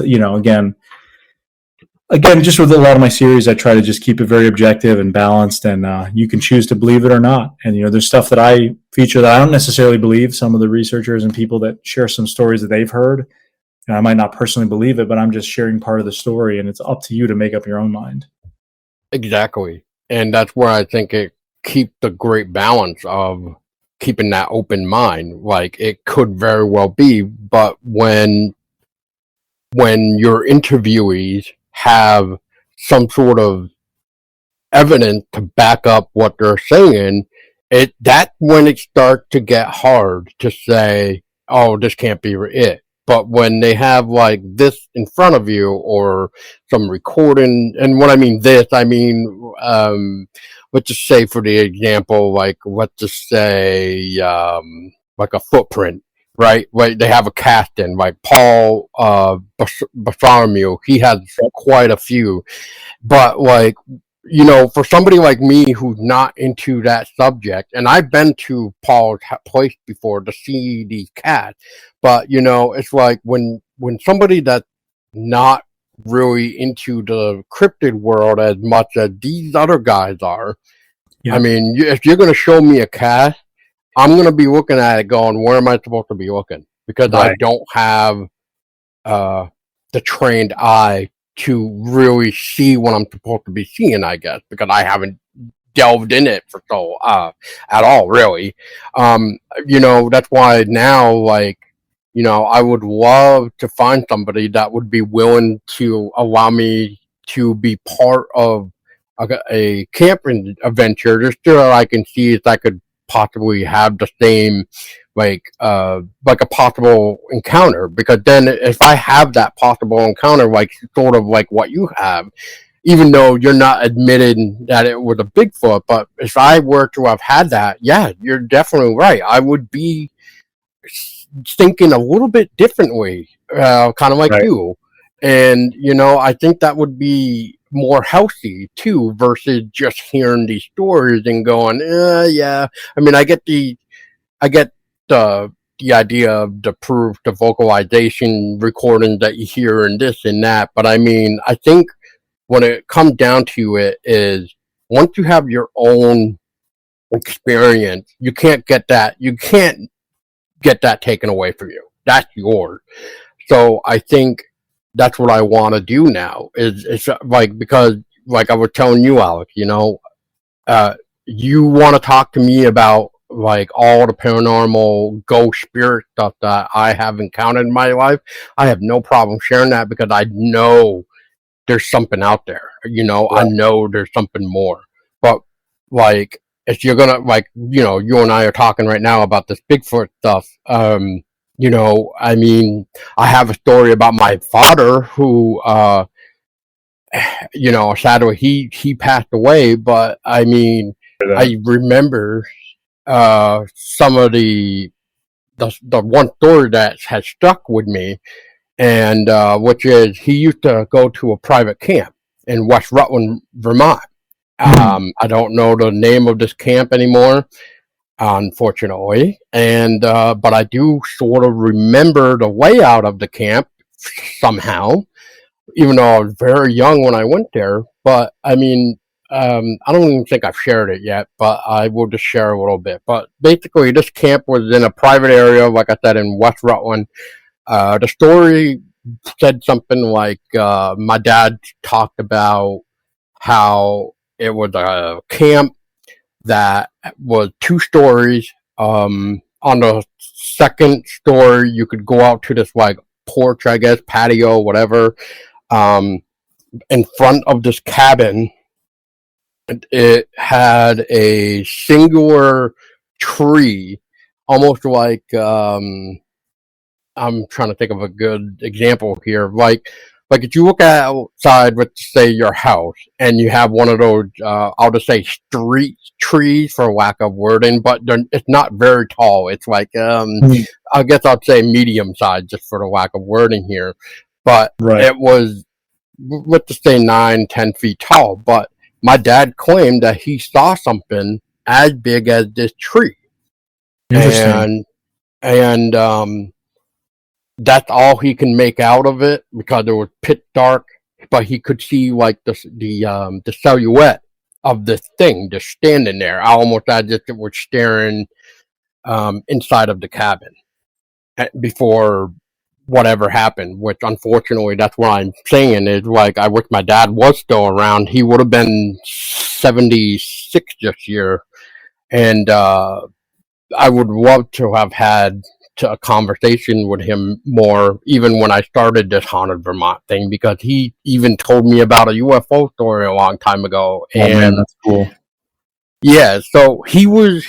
again, just with a lot of my series, I try to just keep it very objective and balanced, and you can choose to believe it or not. And, there's stuff that I feature that I don't necessarily believe. Some of the researchers and people that share some stories that they've heard, I might not personally believe it, but I'm just sharing part of the story, and it's up to you to make up your own mind. Exactly. And that's where I think it keeps the great balance of keeping that open mind. Like, it could very well be, but when your interviewees have some sort of evidence to back up what they're saying, That's when it starts to get hard to say, oh, this can't be it. But when they have like this in front of you or some recording, and when I mean this, I mean, let's just say for the example, like let's just say, like a footprint, right? Like they have a cast in, like Paul Bartholomew, he has quite a few, but like, for somebody like me who's not into that subject, and I've been to Paul's place before to see these cats, but it's like when somebody that's not really into the cryptid world as much as these other guys are. I Yeah. mean, if you're going to show me a cat, I'm going to be looking at it going, where am I supposed to be looking? Because I Right. don't have uh, the trained eye to really see what I'm supposed to be seeing, I guess, because I haven't delved in it for so at all, really. That's why now, like, I would love to find somebody that would be willing to allow me to be part of a camping adventure, just so that I can see if I could possibly have the same, like a possible encounter. Because then, if I have that possible encounter, like sort of like what you have, even though you're not admitting that it was a Bigfoot, but if I were to have had that, yeah, you're definitely right. I would be thinking a little bit differently, kind of like Right. you. And, I think that would be more healthy too, versus just hearing these stories and going, yeah. I mean, I get the idea of the proof, the vocalization recordings that you hear and this and that. But I mean, I think when it comes down to it is once you have your own experience, you can't get that. You can't get that taken away from you. That's yours. So I think that's what I want to do now. Is like, because like I was telling you, Alex, uh, you want to talk to me about like all the paranormal ghost spirit stuff that I have encountered in my life. I have no problem sharing that because I know there's something out there. I Right. know there's something more. But like, if you're gonna, like, you and I are talking right now about this Bigfoot stuff. I mean, I have a story about my father who, sadly he passed away. But I mean, I remember some of the one story that has stuck with me, and which is he used to go to a private camp in West Rutland, Vermont. I don't know the name of this camp anymore, unfortunately, and but I do sort of remember the layout of the camp somehow, even though I was very young when I went there. But I mean, I don't even think I've shared it yet, but I will just share a little bit. But basically, this camp was in a private area, like I said, in West Rutland. The story said something like my dad talked about how it was a camp that was 2 stories. On the second story, you could go out to this like porch, I guess, patio, whatever. Um, in front of this cabin, it had a singular tree, almost like I'm trying to think of a good example here. Like if you look outside, let's say your house, and you have one of those, I'll just say street trees for lack of wording, but it's not very tall. It's like, I guess I'd say medium size, just for the lack of wording here. But Right. it was, let's just say 9, 10 feet tall. But my dad claimed that he saw something as big as this tree, Interesting. and that's all he can make out of it because it was pitch dark. But he could see like the silhouette of this thing just standing there, almost as if it was staring inside of the cabin before whatever happened. Which unfortunately, that's what I'm saying is, like, I wish my dad was still around. He would have been 76 this year, and I would love to have had a conversation with him more, even when I started this haunted Vermont thing, because he even told me about a UFO story a long time ago, Oh man, and that's cool. Yeah, so he was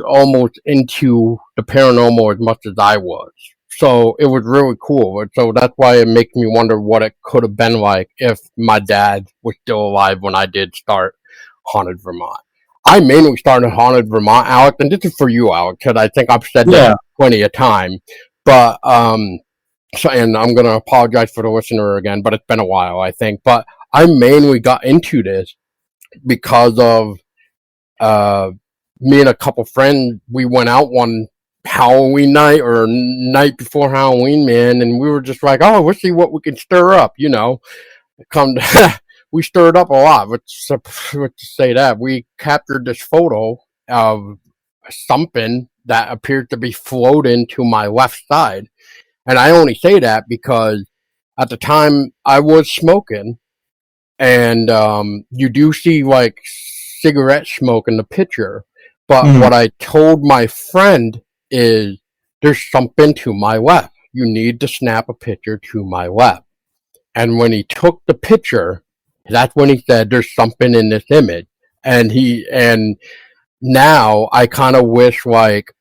almost into the paranormal as much as I was. So it was really cool. And so that's why it makes me wonder what it could have been like if my dad was still alive when I did start Haunted Vermont. I mainly started Haunted Vermont, Alex, and this is for you, Alex, because I think I've said this Yeah. plenty of time. But so, and I'm gonna apologize for the listener again, but it's been a while, I think. But I mainly got into this because of uh, me and a couple friends, we went out one Halloween night or night before Halloween, man, and we were just like, oh, let's see what we can stir up, you know. Come to, we stirred up a lot. Let's say that we captured this photo of something that appeared to be floating to my left side, and I only say that because at the time I was smoking, and you do see like cigarette smoke in the picture. But Mm. what I told my friend is, there's something to my left. You need to snap a picture to my left. And when he took the picture, that's when he said, there's something in this image. And now I kind of wish, like,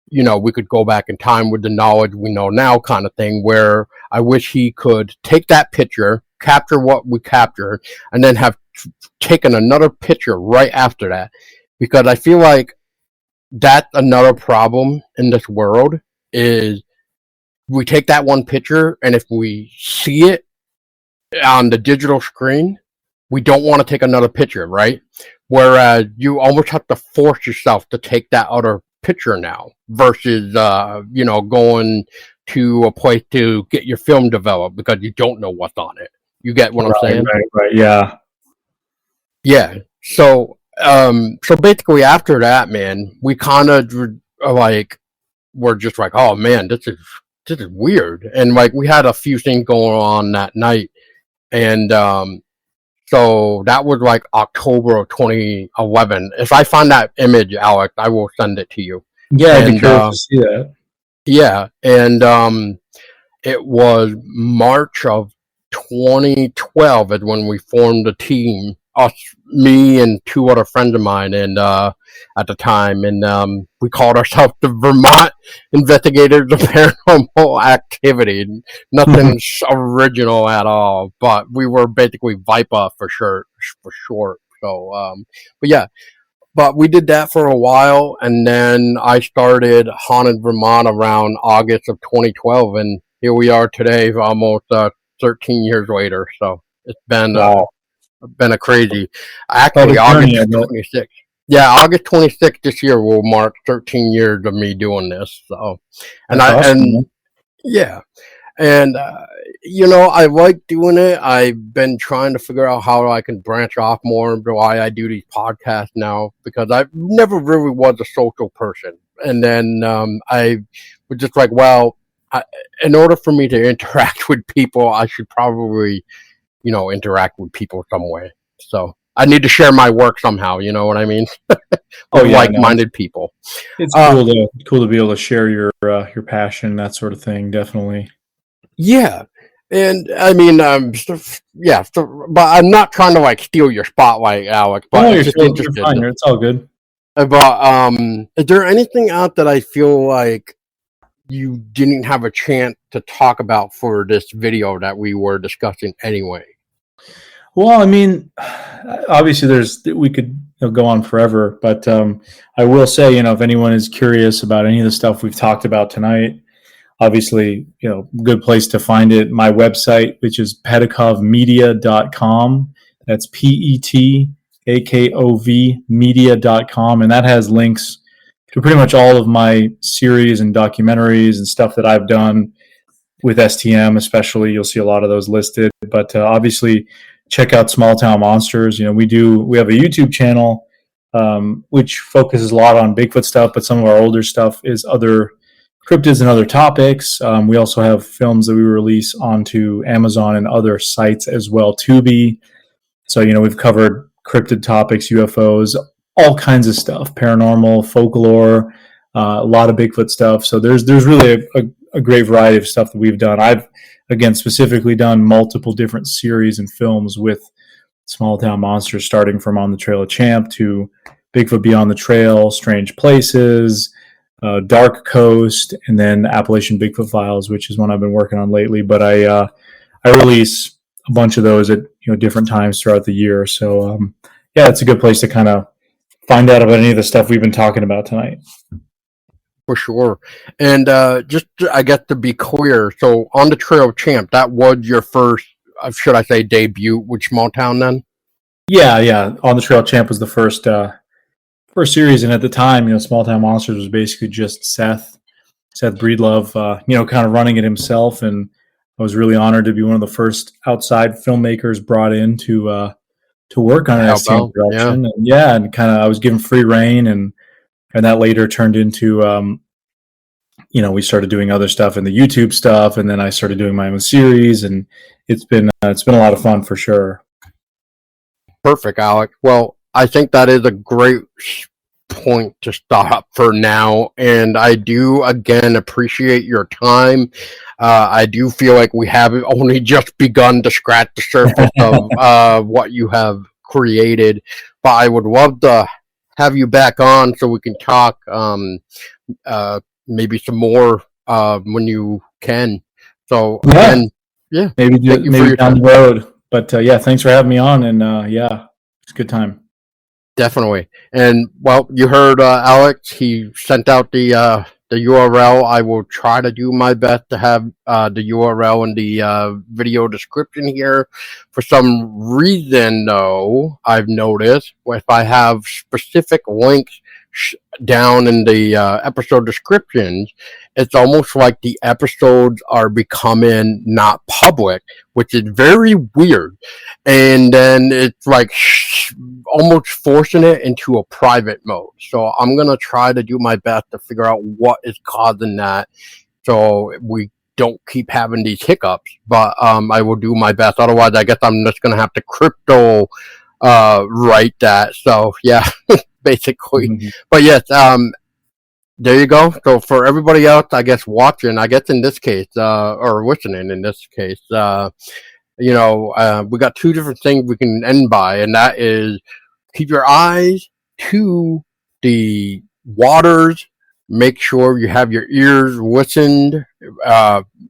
you know, we could go back in time with the knowledge we know now, kind of thing, where I wish he could take that picture, capture what we captured, and then have taken another picture right after that. Because I feel like that's another problem in this world is we take that one picture, and if we see it on the digital screen, we don't want to take another picture, right? Whereas you almost have to force yourself to take that other picture now versus, you know, going to a place to get your film developed because you don't know what's on it. You get what I'm Right, saying? right. Yeah. Yeah. So basically after that, man, we kind of like, were just like, oh man, this is weird. And like, we had a few things going on that night. And, so that was like October of 2011. If I find that image, Alex, I will send it to you. Yeah, I'd be And curious to see that. yeah, and it was March of 2012 is when we formed a team. Us, me, and two other friends of mine, and at the time, and we called ourselves the Vermont Investigators of Paranormal Activity. Nothing original at all, but we were basically VIPA for sure, for short. So, but yeah, but we did that for a while, and then I started Haunted Vermont around August of 2012, and here we are today, almost 13 years later. So it's Wow. been a crazy. Quite Actually, a journey, I August bet. 26th. Yeah, August 26th this year will mark 13 years of me doing this. So, and That's I awesome, and man. yeah, and you know, I like doing it. I've been trying to figure out how I can branch off more into why I do these podcasts now because I never really was a social person, and then I was just like, well, in order for me to interact with people, I should probably, you know, interact with people some way. So I need to share my work somehow. You know what I mean? Oh With yeah, no, like-minded people. it's Uh, cool to be able to share your passion, that sort of thing. Definitely. Yeah, and I mean, yeah, but I'm not trying to like steal your spotlight, Alex. Oh But no, it's you're just still you're interested. fine. It's all good. But is there anything out that I feel like you didn't have a chance to talk about for this video that we were discussing anyway? Well, I mean, obviously, we could go on forever, but I will say, if anyone is curious about any of the stuff we've talked about tonight, obviously, good place to find it. My website, which is petakovmedia.com. That's PETAKOV media.com. And that has links to pretty much all of my series and documentaries and stuff that I've done with STM, especially. You'll see a lot of those listed. But obviously, check out Small Town Monsters. We have a YouTube channel, which focuses a lot on Bigfoot stuff, but some of our older stuff is other cryptids and other topics. We also have films that we release onto Amazon and other sites as well, Tubi. So, we've covered cryptid topics, UFOs, all kinds of stuff, paranormal, folklore, a lot of Bigfoot stuff. So there's really a great variety of stuff that we've done. I've, again, specifically done multiple different series and films with Small Town Monsters, starting from On the Trail of Champ to Bigfoot Beyond the Trail, Strange Places, Dark Coast, and then Appalachian Bigfoot Files, which is one I've been working on lately. But I release a bunch of those at different times throughout the year. So yeah, it's a good place to kind of find out about any of the stuff we've been talking about tonight. For sure. And just, I guess, to be clear, so On the Trail Champ, that was your first, should I say, debut with Small Town then? Yeah. On the Trail Champ was the first series, and at the time, Small Town Monsters was basically just Seth Breedlove, kind of running it himself, and I was really honored to be one of the first outside filmmakers brought in to work on an STM production. And kind of I was given free reign, and that later turned into we started doing other stuff and the YouTube stuff, and then I started doing my own series, and it's been a lot of fun for sure. Perfect, Alec. Well, I think that is a great point to stop for now, and I do again appreciate your time. I do feel like we have only just begun to scratch the surface of what you have created, but I would love to have you back on so we can talk maybe some more when you can. So again, maybe down the road. But thanks for having me on, and it's a good time. Definitely. And well, you heard Alex. He sent out the URL. I will try to do my best to have the URL in the video description here. For some reason, though, I've noticed if I have specific links down in the episode descriptions, it's almost like the episodes are becoming not public, which is very weird. And then it's like almost forcing it into a private mode. So I'm going to try to do my best to figure out what is causing that, so we don't keep having these hiccups. But I will do my best. Otherwise, I guess I'm just going to have to crypto write that. So yeah, basically. Mm-hmm. But yes, there you go. So for everybody else, I guess watching, I guess in this case, or listening in this case, we got two different things we can end by, and that is keep your eyes to the waters. Make sure you have your ears listened.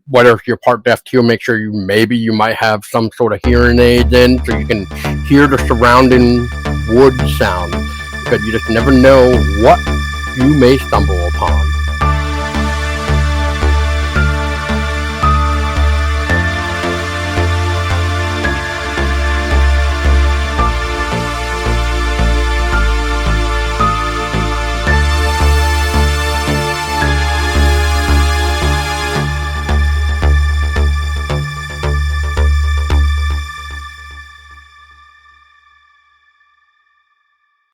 Whether if you're part deaf too, make sure you might have some sort of hearing aids in so you can hear the surrounding wood sound, because you just never know what you may stumble upon.